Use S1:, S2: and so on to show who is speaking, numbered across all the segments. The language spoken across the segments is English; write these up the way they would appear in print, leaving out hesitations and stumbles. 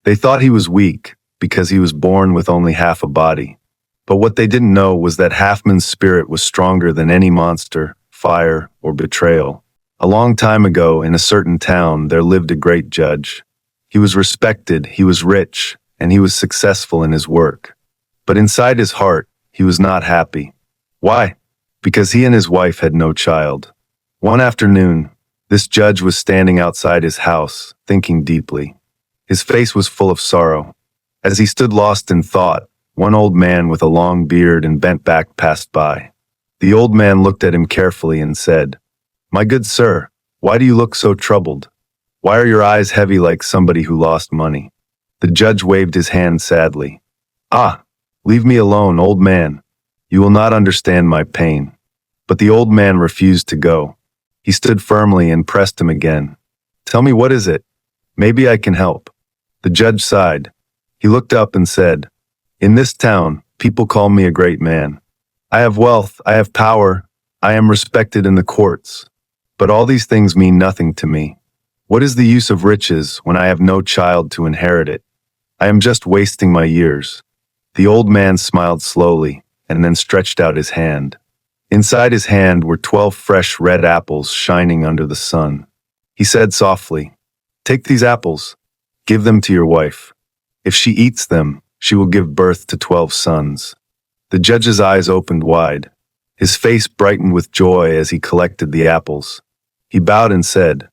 S1: They thought he was weak because he was born with only half a body. But what they didn't know was that Halfman's spirit was stronger than any monster, fire, or betrayal. A long time ago, in a certain town, there lived a great judge. He was respected, he was rich, and he was successful in his work. But inside his heart, he was not happy. Why? Because he and his wife had no child. One afternoon, this judge was standing outside his house, thinking deeply. His face was full of sorrow. As he stood lost in thought, one old man with a long beard and bent back passed by. The old man looked at him carefully and said, "My good sir, why do you look so troubled? Why are your eyes heavy like somebody who lost money?" The judge waved his hand sadly. "Ah, leave me alone, old man. You will not understand my pain." But the old man refused to go. He stood firmly and pressed him again. "Tell me, what is it? Maybe I can help." The judge sighed. He looked up and said, "In this town, people call me a great man. I have wealth, I have power, I am respected in the courts. But all these things mean nothing to me. What is the use of riches when I have no child to inherit it? I am just wasting my years." The old man smiled slowly and then stretched out his hand. Inside his hand were 12 fresh red apples shining under the sun. He said softly, "Take these apples, give them to your wife. If she eats them, she will give birth to 12 sons." The judge's eyes opened wide. His face brightened with joy as he collected the apples. He bowed and said,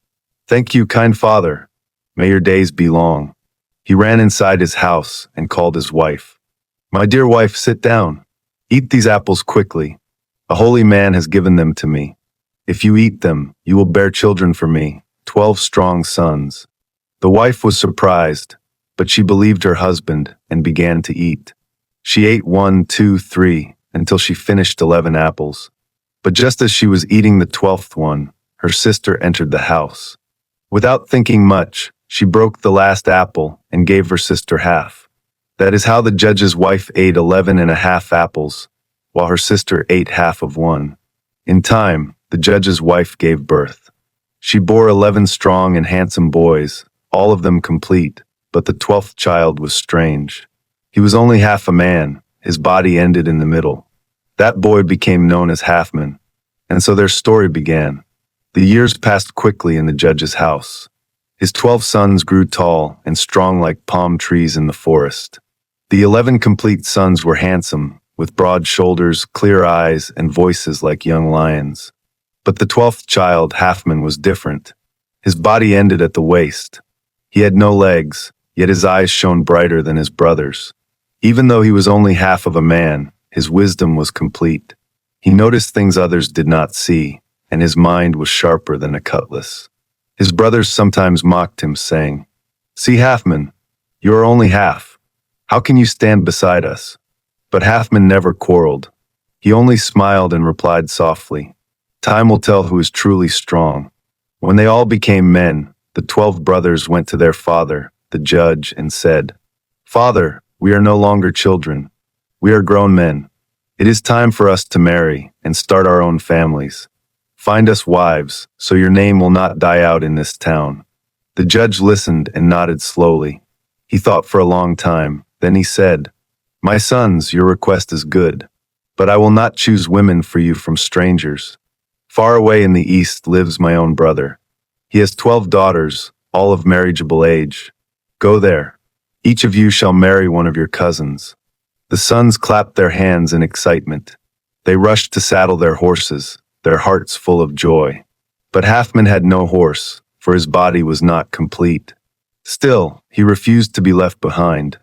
S1: "Thank you, kind father. May your days be long." He ran inside his house and called his wife. "My dear wife, sit down. Eat these apples quickly. A holy man has given them to me. If you eat them, you will bear children for me, 12 strong sons." The wife was surprised, but she believed her husband and began to eat. She ate 1, 2, 3, until she finished 11 apples. But just as she was eating the 12th one, her sister entered the house. Without thinking much, she broke the last apple and gave her sister half. That is how the judge's wife ate 11.5 apples, while her sister ate half of one. In time, the judge's wife gave birth. She bore 11 strong and handsome boys, all of them complete. But the 12th child was strange. He was only half a man, his body ended in the middle. That boy became known as Halfman, and so their story began. The years passed quickly in the judge's house. His 12 sons grew tall and strong like palm trees in the forest. The 11 complete sons were handsome, with broad shoulders, clear eyes, and voices like young lions. But the 12th child, Halfman, was different. His body ended at the waist. He had no legs, yet his eyes shone brighter than his brothers. Even though he was only half of a man, his wisdom was complete. He noticed things others did not see, and his mind was sharper than a cutlass. His brothers sometimes mocked him, saying, "See, Halfman, you are only half. How can you stand beside us?" But Halfman never quarreled. He only smiled and replied softly, "Time will tell who is truly strong." When they all became men, the 12 brothers went to their father, the judge, and said, "Father, we are no longer children. We are grown men. It is time for us to marry and start our own families. Find us wives, so your name will not die out in this town." The judge listened and nodded slowly. He thought for a long time. Then he said, "My sons, your request is good, but I will not choose women for you from strangers. Far away in the east lives my own brother. He has 12 daughters, all of marriageable age. Go there. Each of you shall marry one of your cousins." The sons clapped their hands in excitement. They rushed to saddle their horses, their hearts full of joy. But Halfman had no horse, for his body was not complete. Still, he refused to be left behind.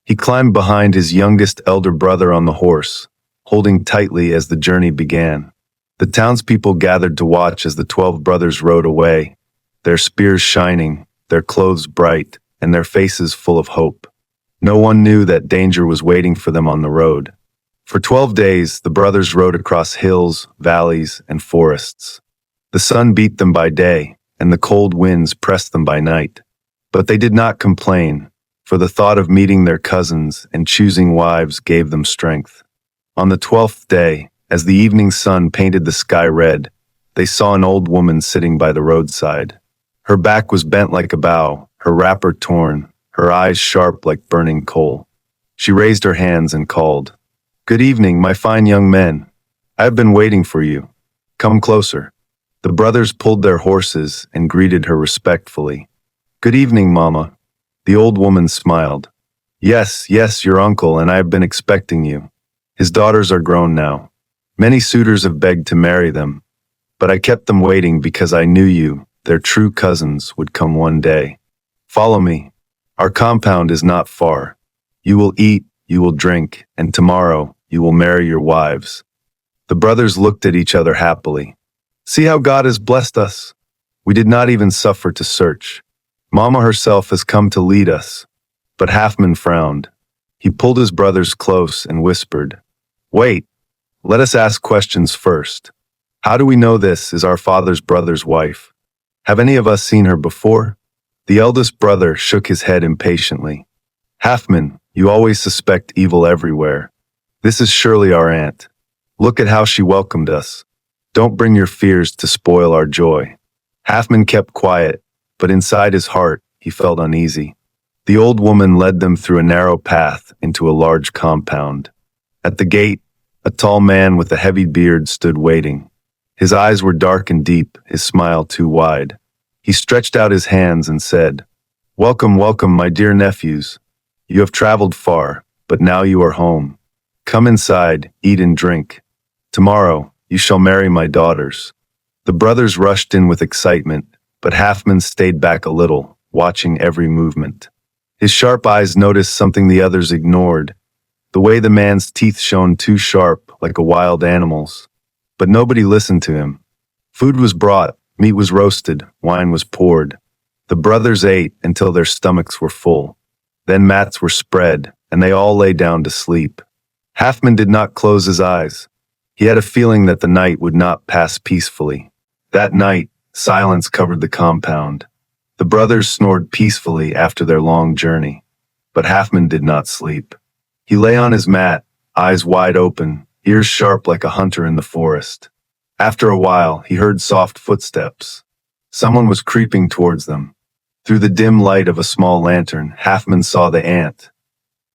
S1: He climbed behind his youngest elder brother on the horse, holding tightly as the journey began. The townspeople gathered to watch as the 12 brothers rode away, their spears shining, their clothes bright, and their faces full of hope. No one knew that danger was waiting for them on the road. For 12 days, the brothers rode across hills, valleys, and forests. The sun beat them by day, and the cold winds pressed them by night. But they did not complain, for the thought of meeting their cousins and choosing wives gave them strength. On the 12th day, as the evening sun painted the sky red, they saw an old woman sitting by the roadside. Her back was bent like a bow, her wrapper torn, her eyes sharp like burning coal. She raised her hands and called, "Good evening, my fine young men. I have been waiting for you. Come closer." The brothers pulled their horses and greeted her respectfully. "Good evening, Mama." The old woman smiled. "Yes, yes, your uncle and I have been expecting you. His daughters are grown now. Many suitors have begged to marry them, but I kept them waiting because I knew you, their true cousins, would come one day. Follow me. Our compound is not far. You will eat, you will drink, and tomorrow you will marry your wives." The brothers looked at each other happily. "See how God has blessed us. We did not even suffer to search. Mama herself has come to lead us." But Halfman frowned. He pulled his brothers close and whispered, "Wait, let us ask questions first. How do we know this is our father's brother's wife? Have any of us seen her before?" The eldest brother shook his head impatiently. "Halfman, you always suspect evil everywhere. This is surely our aunt. Look at how she welcomed us. Don't bring your fears to spoil our joy." Halfman kept quiet, but inside his heart he felt uneasy. The old woman led them through a narrow path into a large compound. At the gate, a tall man with a heavy beard stood waiting. His eyes were dark and deep, his smile too wide. He stretched out his hands and said, "Welcome, welcome, my dear nephews. You have traveled far, but now you are home. Come inside, eat and drink. Tomorrow, you shall marry my daughters." The brothers rushed in with excitement, but Halfman stayed back a little, watching every movement. His sharp eyes noticed something the others ignored, the way the man's teeth shone too sharp, like a wild animal's. But nobody listened to him. Food was brought, meat was roasted, wine was poured. The brothers ate until their stomachs were full. Then mats were spread, and they all lay down to sleep. Halfman did not close his eyes. He had a feeling that the night would not pass peacefully. That night, silence covered the compound. The brothers snored peacefully after their long journey, but Halfman did not sleep. He lay on his mat, eyes wide open, ears sharp like a hunter in the forest. After a while, he heard soft footsteps. Someone was creeping towards them. Through the dim light of a small lantern, Halfman saw the aunt.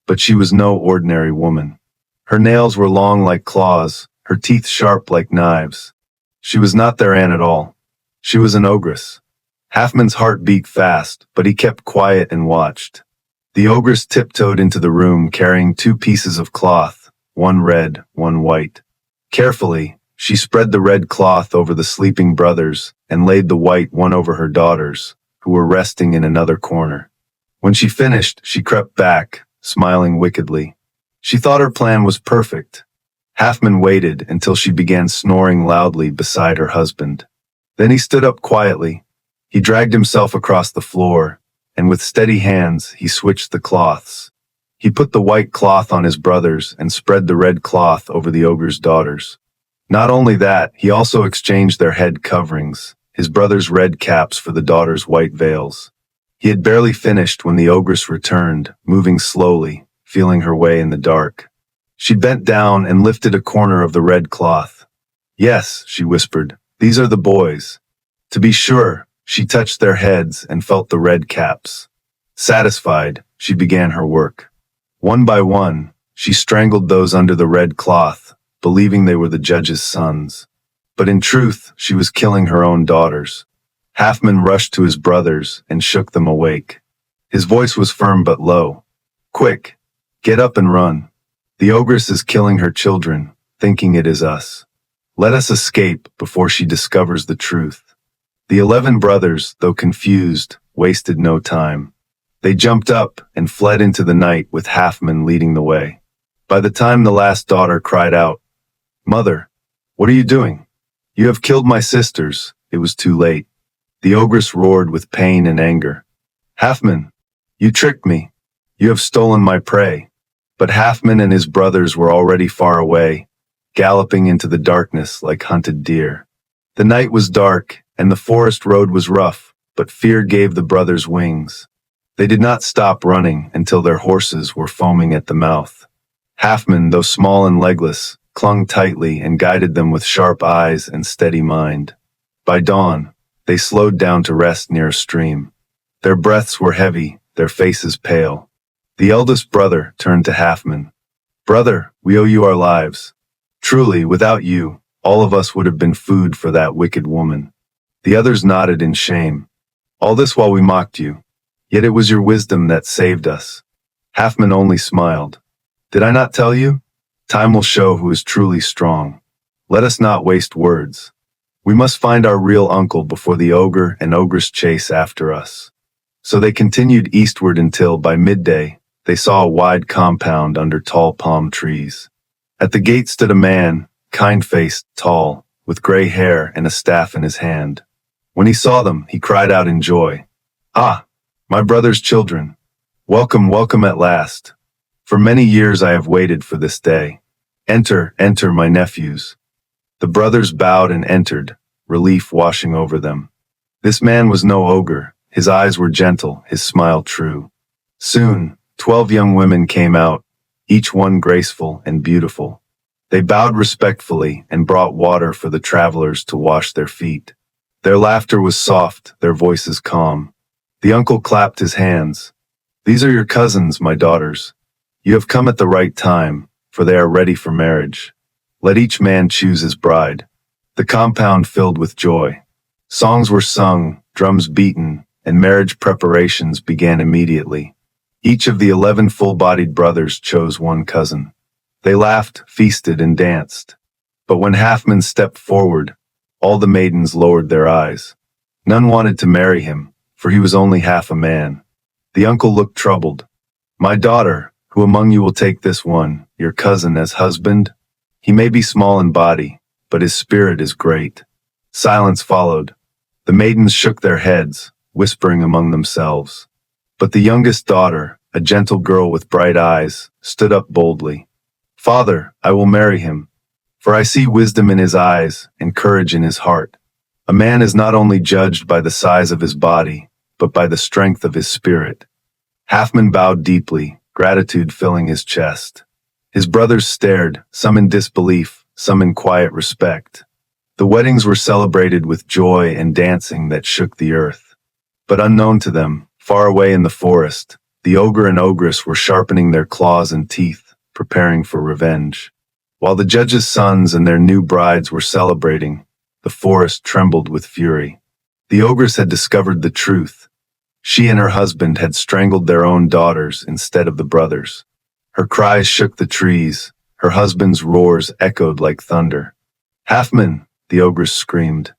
S1: But she was no ordinary woman. Her nails were long like claws, her teeth sharp like knives. She was not their aunt at all. She was an ogress. Halfman's heart beat fast, but he kept quiet and watched. The ogress tiptoed into the room carrying 2 pieces of cloth, one red, one white. Carefully, she spread the red cloth over the sleeping brothers and laid the white one over her daughters, who were resting in another corner. When she finished, she crept back, smiling wickedly. She thought her plan was perfect. Halfman waited until she began snoring loudly beside her husband. Then he stood up quietly. He dragged himself across the floor, and with steady hands he switched the cloths. He put the white cloth on his brothers and spread the red cloth over the ogre's daughters. Not only that, he also exchanged their head coverings, his brothers' red caps for the daughters' white veils. He had barely finished when the ogress returned, moving slowly, feeling her way in the dark. She bent down and lifted a corner of the red cloth. "Yes," she whispered, "these are the boys." To be sure, she touched their heads and felt the red caps. Satisfied, she began her work. One by one, she strangled those under the red cloth, believing they were the judge's sons. But in truth, she was killing her own daughters. Halfman rushed to his brothers and shook them awake. His voice was firm but low. "Quick, get up and run. The ogress is killing her children, thinking it is us. Let us escape before she discovers the truth." The 11 brothers, though confused, wasted no time. They jumped up and fled into the night with Halfman leading the way. By the time the last daughter cried out, "Mother, what are you doing? You have killed my sisters," it was too late. The ogress roared with pain and anger. "Halfman, you tricked me. You have stolen my prey." But Halfman and his brothers were already far away, galloping into the darkness like hunted deer. The night was dark, and the forest road was rough, but fear gave the brothers wings. They did not stop running until their horses were foaming at the mouth. Halfman, though small and legless, clung tightly and guided them with sharp eyes and steady mind. By dawn, they slowed down to rest near a stream. Their breaths were heavy, their faces pale. The eldest brother turned to Halfman. "Brother, we owe you our lives. Truly, without you, all of us would have been food for that wicked woman." The others nodded in shame. "All this while we mocked you. Yet it was your wisdom that saved us." Halfman only smiled. "Did I not tell you? Time will show who is truly strong. Let us not waste words. We must find our real uncle before the ogre and ogress chase after us." So they continued eastward until, by midday, they saw a wide compound under tall palm trees. At the gate stood a man, kind-faced, tall, with gray hair and a staff in his hand. When he saw them, he cried out in joy, "Ah, my brother's children! Welcome, welcome at last! For many years I have waited for this day. Enter, enter, my nephews." The brothers bowed and entered, relief washing over them. This man was no ogre. His eyes were gentle, his smile true. Soon, 12 young women came out, each one graceful and beautiful. They bowed respectfully and brought water for the travelers to wash their feet. Their laughter was soft, their voices calm. The uncle clapped his hands. "These are your cousins, my daughters. You have come at the right time, for they are ready for marriage. Let each man choose his bride." The compound filled with joy. Songs were sung, drums beaten, and marriage preparations began immediately. Each of the 11 full-bodied brothers chose one cousin. They laughed, feasted, and danced. But when Halfman stepped forward, all the maidens lowered their eyes. None wanted to marry him, for he was only half a man. The uncle looked troubled. "My daughter, who among you will take this one, your cousin, as husband? He may be small in body, but his spirit is great." Silence followed. The maidens shook their heads, whispering among themselves. But the youngest daughter, a gentle girl with bright eyes, stood up boldly. "Father, I will marry him, for I see wisdom in his eyes and courage in his heart. A man is not only judged by the size of his body, but by the strength of his spirit." Halfman bowed deeply, gratitude filling his chest. His brothers stared, some in disbelief, some in quiet respect. The weddings were celebrated with joy and dancing that shook the earth. But unknown to them, far away in the forest, the ogre and ogress were sharpening their claws and teeth, preparing for revenge. While the judges' sons and their new brides were celebrating, the forest trembled with fury. The ogress had discovered the truth. She and her husband had strangled their own daughters instead of the brothers. Her cries shook the trees, her husband's roars echoed like thunder. "Halfman," the ogress screamed,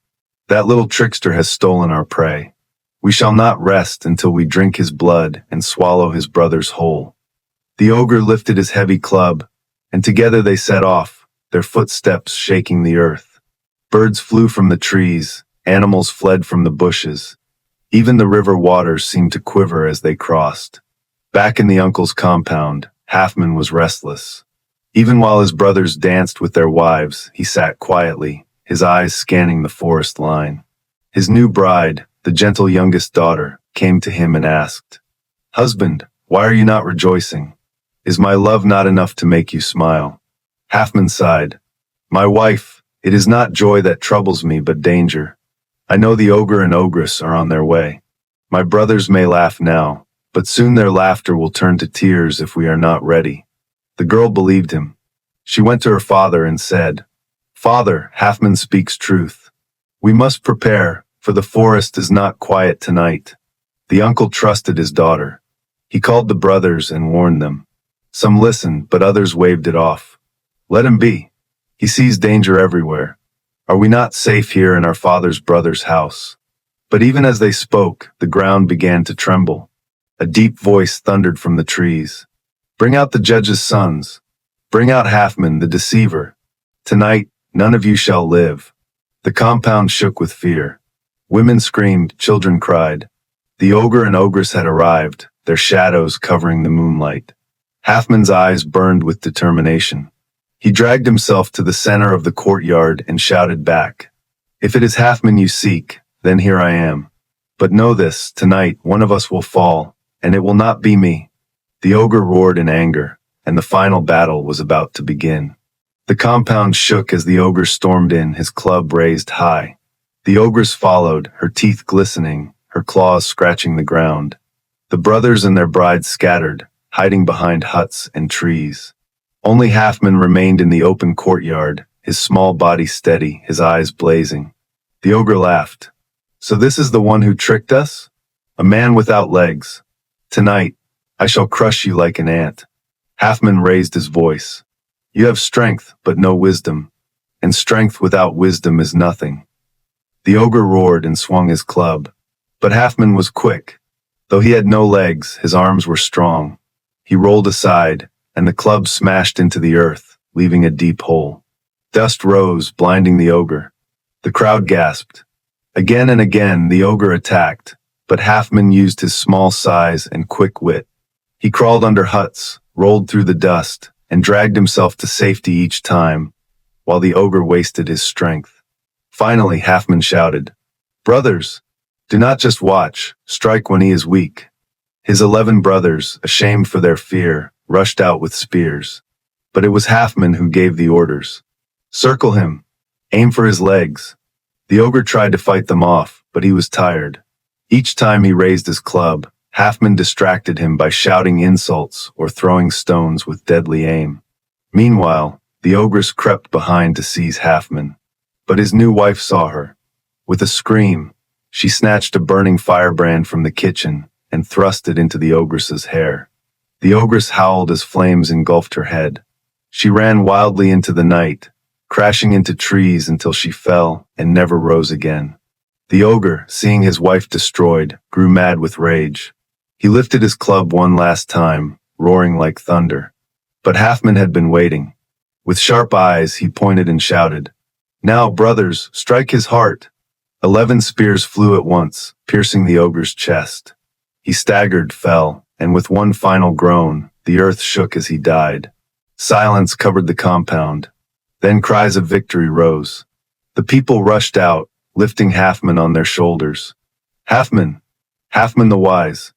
S1: "that little trickster has stolen our prey. We shall not rest until we drink his blood and swallow his brothers whole." The ogre lifted his heavy club, and together they set off, their footsteps shaking the earth. Birds flew from the trees, animals fled from the bushes. Even the river waters seemed to quiver as they crossed. Back in the uncle's compound, Halfman was restless. Even while his brothers danced with their wives, he sat quietly, his eyes scanning the forest line. His new bride, the gentle youngest daughter, came to him and asked, "Husband, why are you not rejoicing? Is my love not enough to make you smile?" Halfman sighed. "My wife, it is not joy that troubles me, but danger. I know the ogre and ogress are on their way. My brothers may laugh now, but soon their laughter will turn to tears if we are not ready." The girl believed him. She went to her father and said, "Father, Halfman speaks truth. We must prepare, for the forest is not quiet tonight." The uncle trusted his daughter. He called the brothers and warned them. Some listened, but others waved it off. "Let him be. He sees danger everywhere. Are we not safe here in our father's brother's house?" But even as they spoke, the ground began to tremble. A deep voice thundered from the trees. "Bring out the judges' sons. Bring out Halfman, the deceiver. Tonight, none of you shall live." The compound shook with fear. Women screamed, children cried. The ogre and ogress had arrived, their shadows covering the moonlight. Halfman's eyes burned with determination. He dragged himself to the center of the courtyard and shouted back, "If it is Halfman you seek, then here I am. But know this, tonight one of us will fall, and it will not be me." The ogre roared in anger, and the final battle was about to begin. The compound shook as the ogre stormed in, his club raised high. The ogress followed, her teeth glistening, her claws scratching the ground. The brothers and their brides scattered, hiding behind huts and trees. Only Halfman remained in the open courtyard, his small body steady, his eyes blazing. The ogre laughed. So this is the one who tricked us? A man without legs. Tonight, I shall crush you like an ant. Halfman raised his voice. You have strength, but no wisdom, and strength without wisdom is nothing. The ogre roared and swung his club. But Halfman was quick. Though he had no legs, his arms were strong. He rolled aside, and the club smashed into the earth, leaving a deep hole. Dust rose, blinding the ogre. The crowd gasped. Again and again the ogre attacked, but Halfman used his small size and quick wit. He crawled under huts, rolled through the dust, and dragged himself to safety each time, while the ogre wasted his strength. Finally, Halfman shouted, "Brothers, do not just watch, strike when he is weak." His 11 brothers, ashamed for their fear, rushed out with spears. But it was Halfman who gave the orders. Circle him. Aim for his legs. The ogre tried to fight them off, but he was tired. Each time he raised his club, Halfman distracted him by shouting insults or throwing stones with deadly aim. Meanwhile, the ogress crept behind to seize Halfman. But his new wife saw her. With a scream, she snatched a burning firebrand from the kitchen and thrust it into the ogress's hair. The ogress howled as flames engulfed her head. She ran wildly into the night, crashing into trees until she fell and never rose again. The ogre, seeing his wife destroyed, grew mad with rage. He lifted his club one last time, roaring like thunder. But Halfman had been waiting. With sharp eyes, he pointed and shouted, "Now, brothers, strike his heart." 11 spears flew at once, piercing the ogre's chest. He staggered, fell, and with one final groan, the earth shook as he died. Silence covered the compound. Then cries of victory rose. The people rushed out, lifting Halfman on their shoulders. "Halfman! Halfman the wise!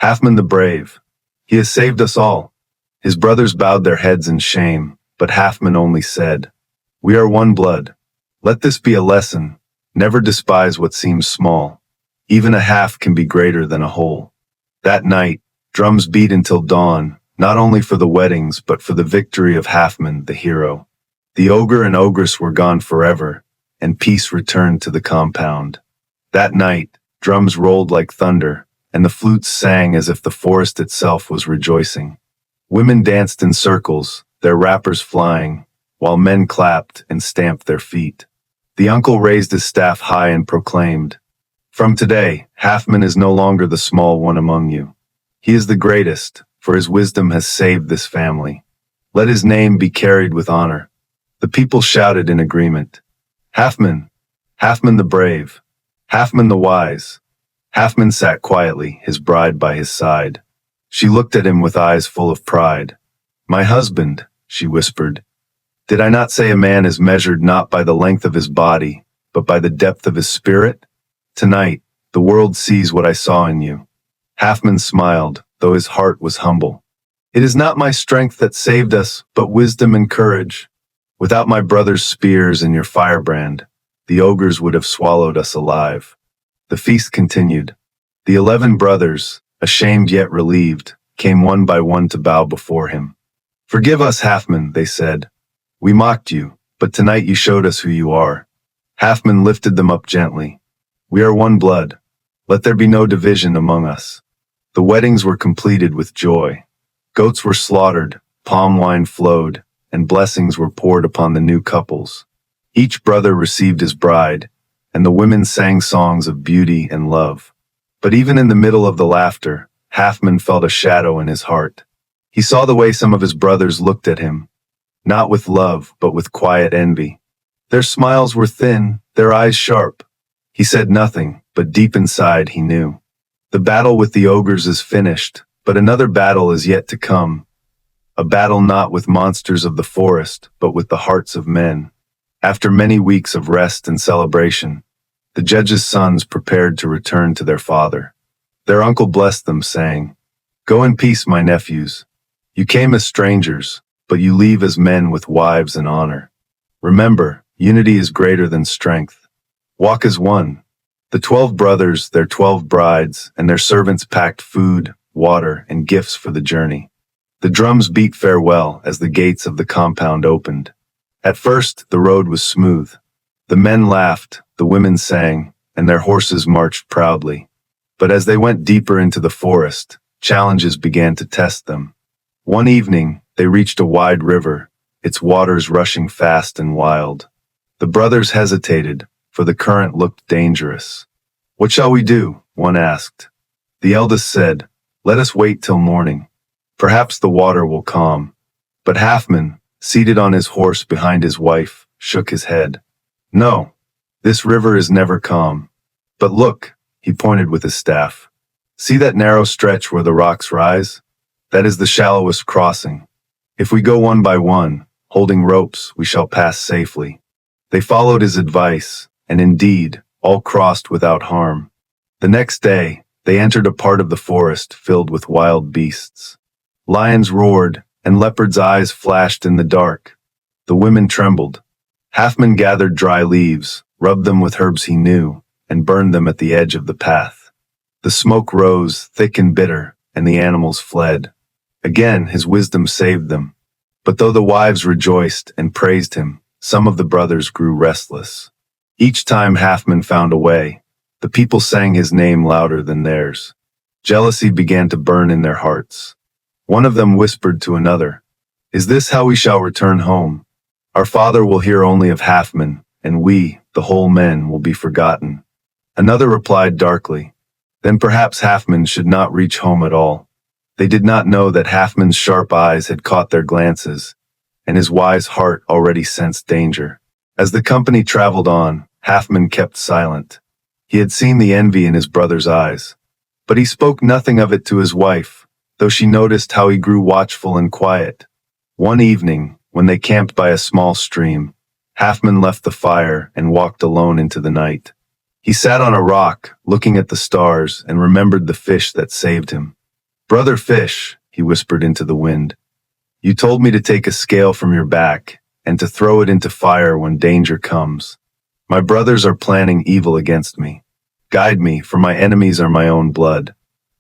S1: Halfman the brave! He has saved us all!" His brothers bowed their heads in shame, but Halfman only said, "We are one blood. Let this be a lesson. Never despise what seems small. Even a half can be greater than a whole." That night, drums beat until dawn, not only for the weddings but for the victory of Halfman, the hero. The ogre and ogress were gone forever, and peace returned to the compound. That night, drums rolled like thunder, and the flutes sang as if the forest itself was rejoicing. Women danced in circles, their wrappers flying, while men clapped and stamped their feet. The uncle raised his staff high and proclaimed, "From today, Halfman is no longer the small one among you. He is the greatest, for his wisdom has saved this family. Let his name be carried with honor." The people shouted in agreement, "Halfman! Halfman the brave! Halfman the wise!" Halfman sat quietly, his bride by his side. She looked at him with eyes full of pride. "My husband," she whispered, "did I not say a man is measured not by the length of his body, but by the depth of his spirit? Tonight, the world sees what I saw in you." Halfman smiled, though his heart was humble. "It is not my strength that saved us, but wisdom and courage. Without my brother's spears and your firebrand, the ogres would have swallowed us alive." The feast continued. The 11 brothers, ashamed yet relieved, came one by one to bow before him. "Forgive us, Halfman," they said. "We mocked you, but tonight you showed us who you are." Halfman lifted them up gently. "We are one blood. Let there be no division among us." The weddings were completed with joy. Goats were slaughtered, palm wine flowed, and blessings were poured upon the new couples. Each brother received his bride, and the women sang songs of beauty and love. But even in the middle of the laughter, Halfman felt a shadow in his heart. He saw the way some of his brothers looked at him, not with love, but with quiet envy. Their smiles were thin, their eyes sharp. He said nothing, but deep inside he knew. The battle with the ogres is finished, but another battle is yet to come. A battle not with monsters of the forest, but with the hearts of men. After many weeks of rest and celebration, the judges' sons prepared to return to their father. Their uncle blessed them, saying, "Go in peace, my nephews. You came as strangers, but you leave as men with wives and honor. Remember, unity is greater than strength. Walk as one. The 12 brothers, their 12 brides, and their servants packed food, water, and gifts for the journey. The drums beat farewell as the gates of the compound opened. At first, the road was smooth. The men laughed, the women sang, and their horses marched proudly. But as they went deeper into the forest, challenges began to test them. One evening, they reached a wide river, its waters rushing fast and wild. The brothers hesitated, for the current looked dangerous. "What shall we do?" one asked. The eldest said, "Let us wait till morning. Perhaps the water will calm." But Halfman, seated on his horse behind his wife, shook his head. "No, this river is never calm. But look," he pointed with his staff. "See that narrow stretch where the rocks rise? That is the shallowest crossing. If we go one by one, holding ropes, we shall pass safely." They followed his advice, and indeed, all crossed without harm. The next day, they entered a part of the forest filled with wild beasts. Lions roared, and leopards' eyes flashed in the dark. The women trembled. Halfman gathered dry leaves, rubbed them with herbs he knew, and burned them at the edge of the path. The smoke rose, thick and bitter, and the animals fled. Again, his wisdom saved them. But though the wives rejoiced and praised him, some of the brothers grew restless. Each time Halfman found a way, the people sang his name louder than theirs. Jealousy began to burn in their hearts. One of them whispered to another, "Is this how we shall return home? Our father will hear only of Halfman, and we, the whole men, will be forgotten." Another replied darkly, "Then perhaps Halfman should not reach home at all." They did not know that Halfman's sharp eyes had caught their glances, and his wise heart already sensed danger. As the company traveled on, Halfman kept silent. He had seen the envy in his brother's eyes, but he spoke nothing of it to his wife, though she noticed how he grew watchful and quiet. One evening, when they camped by a small stream, Halfman left the fire and walked alone into the night. He sat on a rock, looking at the stars, and remembered the fish that saved him. "Brother Fish," he whispered into the wind, "you told me to take a scale from your back and to throw it into fire when danger comes. My brothers are planning evil against me. Guide me, for my enemies are my own blood."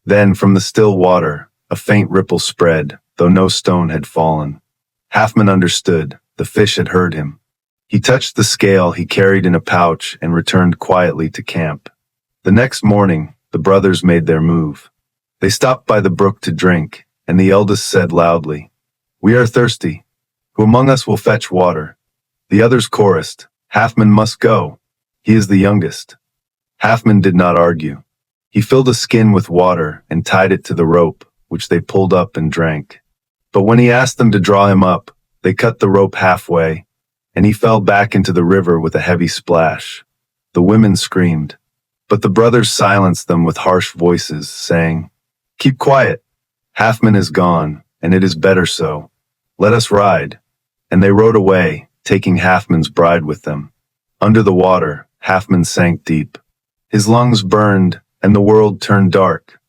S1: Then, from the still water, a faint ripple spread, though no stone had fallen. Halfman understood. The fish had heard him. He touched the scale he carried in a pouch and returned quietly to camp. The next morning, the brothers made their move. They stopped by the brook to drink, and the eldest said loudly, "We are thirsty. Who among us will fetch water?" The others chorused, "Halfman must go. He is the youngest." Halfman did not argue. He filled a skin with water and tied it to the rope, which they pulled up and drank. But when he asked them to draw him up, they cut the rope halfway, and he fell back into the river with a heavy splash. The women screamed, but the brothers silenced them with harsh voices, saying, "Keep quiet. Halfman is gone, and it is better so. Let us ride." And they rode away, taking Halfman's bride with them. Under the water, Halfman sank deep. His lungs burned, and the world turned dark.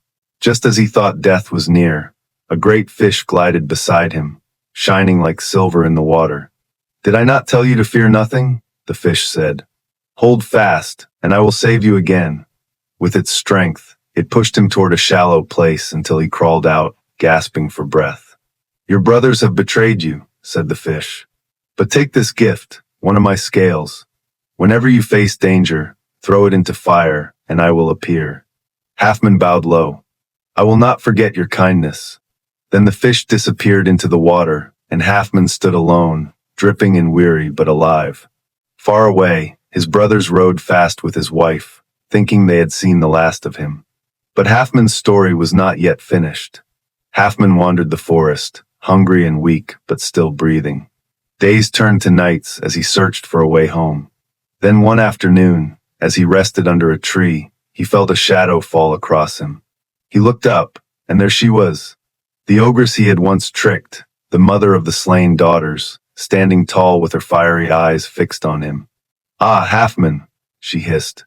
S1: Just as he thought death was near, a great fish glided beside him, shining like silver in the water. "Did I not tell you to fear nothing?" the fish said. "Hold fast, and I will save you again." With its strength, it pushed him toward a shallow place until he crawled out, gasping for breath. "Your brothers have betrayed you," said the fish. "But take this gift, one of my scales. Whenever you face danger, throw it into fire, and I will appear." Halfman bowed low. "I will not forget your kindness." Then the fish disappeared into the water, and Halfman stood alone, dripping and weary but alive. Far away, his brothers rode fast with his wife, thinking they had seen the last of him. But Halfman's story was not yet finished. Halfman wandered the forest, hungry and weak, but still breathing. Days turned to nights as he searched for a way home. Then one afternoon, as he rested under a tree, he felt a shadow fall across him. He looked up, and there she was, the ogress he had once tricked, the mother of the slain daughters, standing tall with her fiery eyes fixed on him. "Ah, Halfman," she hissed,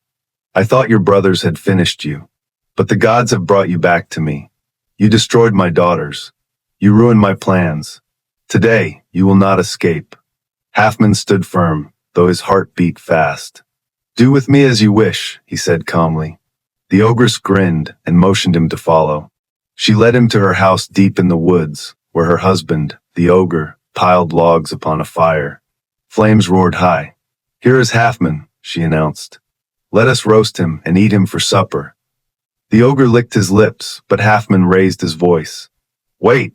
S1: "I thought your brothers had finished you. But the gods have brought you back to me. You destroyed my daughters. You ruined my plans. Today, you will not escape." Halfman stood firm, though his heart beat fast. Do with me as you wish, he said calmly. The ogress grinned and motioned him to follow. She led him to her house deep in the woods, where her husband, the ogre, piled logs upon a fire. Flames roared high. Here is Halfman, she announced. Let us roast him and eat him for supper. The ogre licked his lips, but Halfman raised his voice. Wait,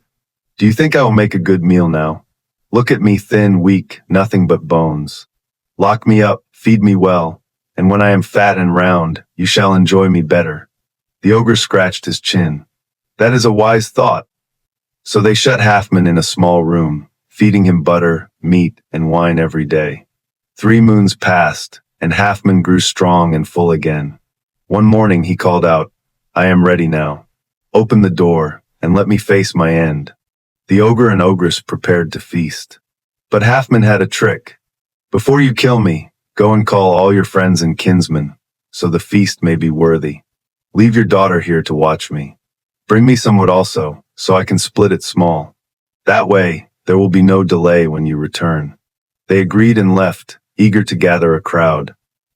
S1: do you think I will make a good meal now? Look at me, thin, weak, nothing but bones. Lock me up, feed me well, and when I am fat and round, you shall enjoy me better. The ogre scratched his chin. That is a wise thought. So they shut Halfman in a small room, feeding him butter, meat, and wine every day. 3 moons passed, and Halfman grew strong and full again. One morning he called out, I am ready now. Open the door, and let me face my end. The ogre and ogress prepared to feast. But Halfman had a trick. Before you kill me, go and call all your friends and kinsmen, so the feast may be worthy. Leave your daughter here to watch me. Bring me some wood also, so I can split it small. That way, there will be no delay when you return. They agreed and left, eager to gather a crowd.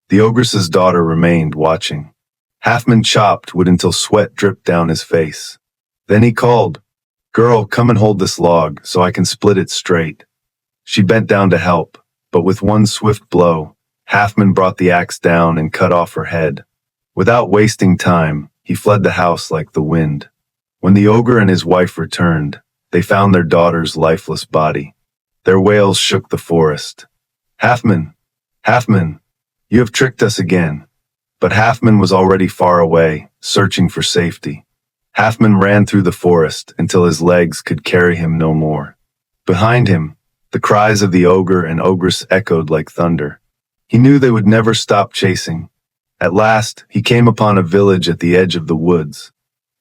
S1: The ogress's daughter remained watching. Halfman chopped wood until sweat dripped down his face. Then he called, Girl, come and hold this log, so I can split it straight. She bent down to help, but with one swift blow, Halfman brought the axe down and cut off her head. Without wasting time, he fled the house like the wind. When the ogre and his wife returned, they found their daughter's lifeless body. Their wails shook the forest. Halfman, Halfman, you have tricked us again. But Halfman was already far away, searching for safety. Halfman ran through the forest until his legs could carry him no more. Behind him, the cries of the ogre and ogress echoed like thunder. He knew they would never stop chasing. At last, he came upon a village at the edge of the woods.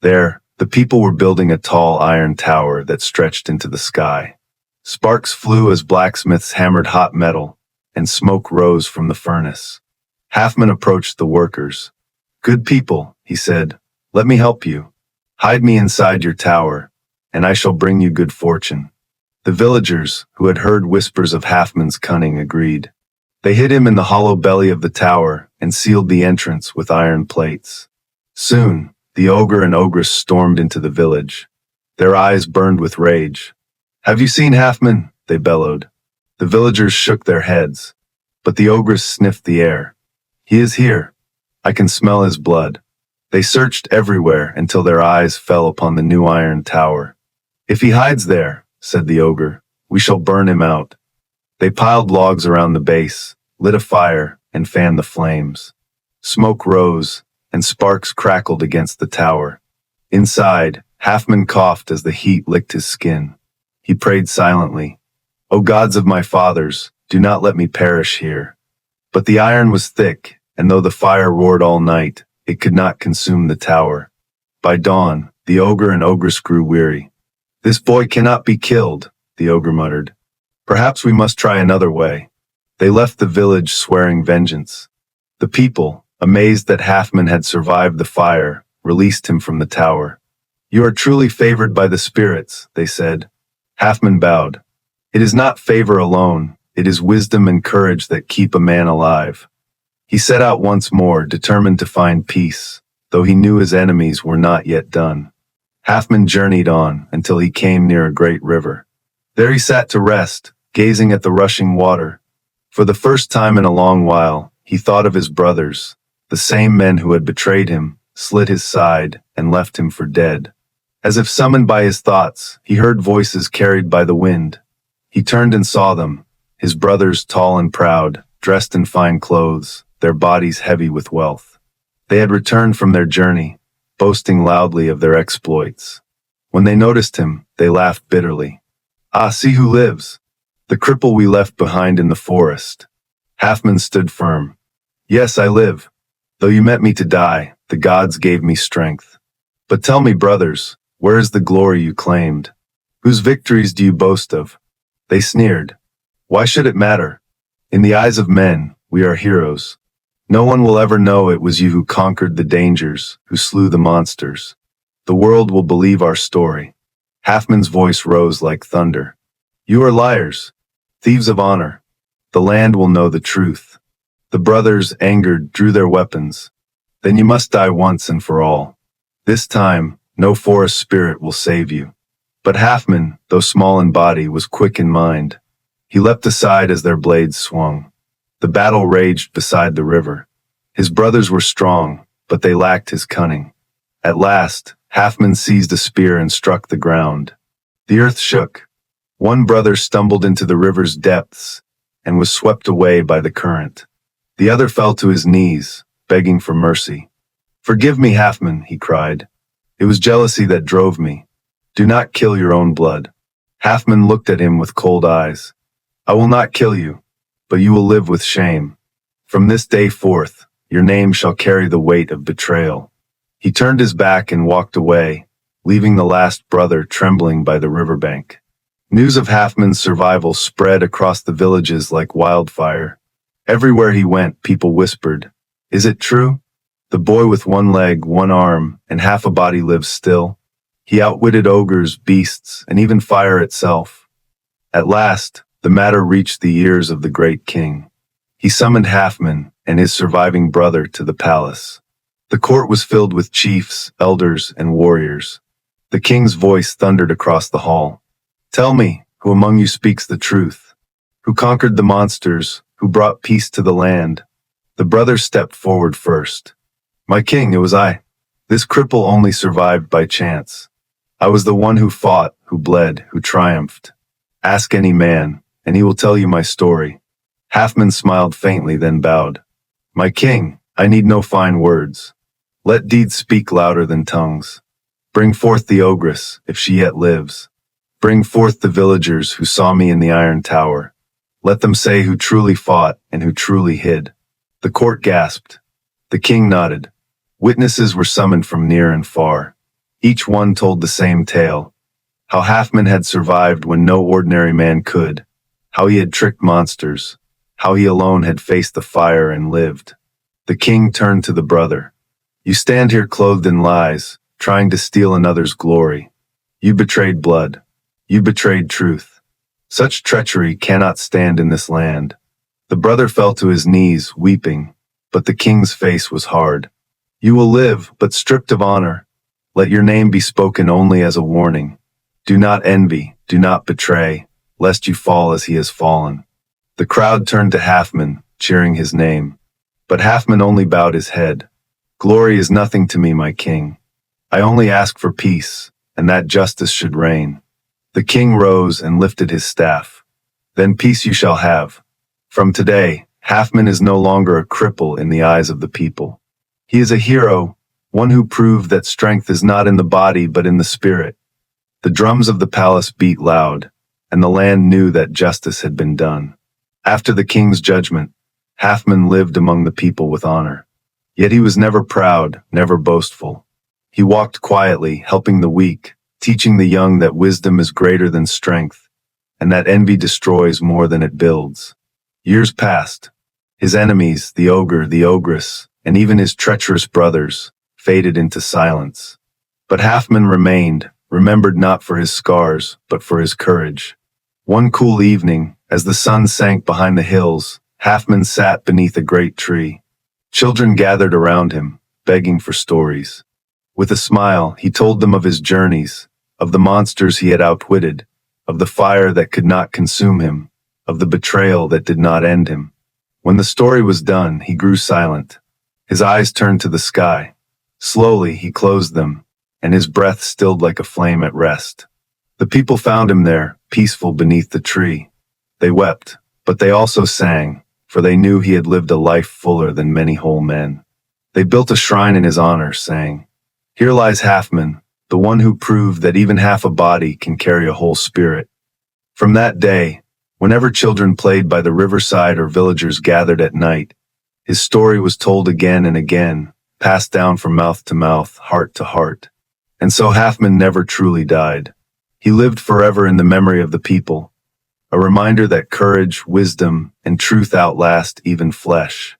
S1: There, the people were building a tall iron tower that stretched into the sky. Sparks flew as blacksmiths hammered hot metal, and smoke rose from the furnace. Halfman approached the workers. Good people, he said, let me help you. Hide me inside your tower, and I shall bring you good fortune. The villagers, who had heard whispers of Halfman's cunning, agreed. They hid him in the hollow belly of the tower and sealed the entrance with iron plates. Soon, the ogre and ogress stormed into the village. Their eyes burned with rage. Have you seen Halfman? They bellowed. The villagers shook their heads, but the ogress sniffed the air. He is here. I can smell his blood. They searched everywhere until their eyes fell upon the new iron tower. If he hides there, said the ogre, we shall burn him out. They piled logs around the base, lit a fire, and fanned the flames. Smoke rose, and sparks crackled against the tower. Inside, Halfman coughed as the heat licked his skin. He prayed silently, O gods of my fathers, do not let me perish here. But the iron was thick, and though the fire roared all night, it could not consume the tower. By dawn, the ogre and ogress grew weary. This boy cannot be killed, the ogre muttered. Perhaps we must try another way. They left the village swearing vengeance. The people, amazed that Halfman had survived the fire, released him from the tower. You are truly favored by the spirits, they said. Halfman bowed. It is not favor alone, it is wisdom and courage that keep a man alive. He set out once more, determined to find peace, though he knew his enemies were not yet done. Halfman journeyed on until he came near a great river. There he sat to rest, gazing at the rushing water. For the first time in a long while, he thought of his brothers, the same men who had betrayed him, slit his side, and left him for dead. As if summoned by his thoughts, he heard voices carried by the wind. He turned and saw them, his brothers tall and proud, dressed in fine clothes, their bodies heavy with wealth. They had returned from their journey, boasting loudly of their exploits. When they noticed him, they laughed bitterly. Ah, see who lives! The cripple we left behind in the forest. Halfman stood firm. Yes, I live. Though you meant me to die, the gods gave me strength. But tell me, brothers, where is the glory you claimed? Whose victories do you boast of? They sneered. Why should it matter? In the eyes of men, we are heroes. No one will ever know it was you who conquered the dangers, who slew the monsters. The world will believe our story. Halfman's voice rose like thunder. You are liars, thieves of honor. The land will know the truth. The brothers, angered, drew their weapons. Then you must die once and for all. This time, no forest spirit will save you. But Halfman, though small in body, was quick in mind. He leapt aside as their blades swung. The battle raged beside the river. His brothers were strong, but they lacked his cunning. At last, Halfman seized a spear and struck the ground. The earth shook. One brother stumbled into the river's depths and was swept away by the current. The other fell to his knees, begging for mercy. "Forgive me, Halfman," he cried. "It was jealousy that drove me. Do not kill your own blood." Halfman looked at him with cold eyes. "I will not kill you, but you will live with shame. From this day forth, your name shall carry the weight of betrayal." He turned his back and walked away, leaving the last brother trembling by the riverbank. News of Halfman's survival spread across the villages like wildfire. Everywhere he went, people whispered, "Is it true? The boy with one leg, one arm, and half a body lives still. He outwitted ogres, beasts, and even fire itself." At last, the matter reached the ears of the great king. He summoned Halfman and his surviving brother to the palace. The court was filled with chiefs, elders, and warriors. The king's voice thundered across the hall. "Tell me, who among you speaks the truth? Who conquered the monsters? Who brought peace to the land?" The brothers stepped forward first. "My king, it was I. This cripple only survived by chance. I was the one who fought, who bled, who triumphed. Ask any man, and he will tell you my story." Halfman smiled faintly, then bowed. "My king, I need no fine words. Let deeds speak louder than tongues. Bring forth the ogress, if she yet lives. Bring forth the villagers who saw me in the iron tower. Let them say who truly fought and who truly hid." The court gasped. The king nodded. Witnesses were summoned from near and far. Each one told the same tale. How Halfman had survived when no ordinary man could. How he had tricked monsters. How he alone had faced the fire and lived. The king turned to the brother. "You stand here clothed in lies, trying to steal another's glory. You betrayed blood. You betrayed truth. Such treachery cannot stand in this land." The brother fell to his knees, weeping, but the king's face was hard. "You will live, but stripped of honor. Let your name be spoken only as a warning. Do not envy, do not betray, lest you fall as he has fallen." The crowd turned to Halfman, cheering his name. But Halfman only bowed his head. "Glory is nothing to me, my king. I only ask for peace, and that justice should reign." The king rose and lifted his staff. "Then peace you shall have. From today, Halfman is no longer a cripple in the eyes of the people. He is a hero, one who proved that strength is not in the body but in the spirit." The drums of the palace beat loud, and the land knew that justice had been done. After the king's judgment, Halfman lived among the people with honor. Yet he was never proud, never boastful. He walked quietly, helping the weak, teaching the young that wisdom is greater than strength, and that envy destroys more than it builds. Years passed. His enemies, the ogre, the ogress, and even his treacherous brothers, faded into silence. But Halfman remained, remembered not for his scars, but for his courage. One cool evening, as the sun sank behind the hills, Halfman sat beneath a great tree. Children gathered around him, begging for stories. With a smile, he told them of his journeys, of the monsters he had outwitted, of the fire that could not consume him, of the betrayal that did not end him. When the story was done, he grew silent. His eyes turned to the sky. Slowly, he closed them, and his breath stilled like a flame at rest. The people found him there, peaceful beneath the tree. They wept, but they also sang, for they knew he had lived a life fuller than many whole men. They built a shrine in his honor, saying, "Here lies Halfman, the one who proved that even half a body can carry a whole spirit." From that day, whenever children played by the riverside or villagers gathered at night, his story was told again and again, passed down from mouth to mouth, heart to heart. And so Halfman never truly died. He lived forever in the memory of the people, a reminder that courage, wisdom, and truth outlast even flesh.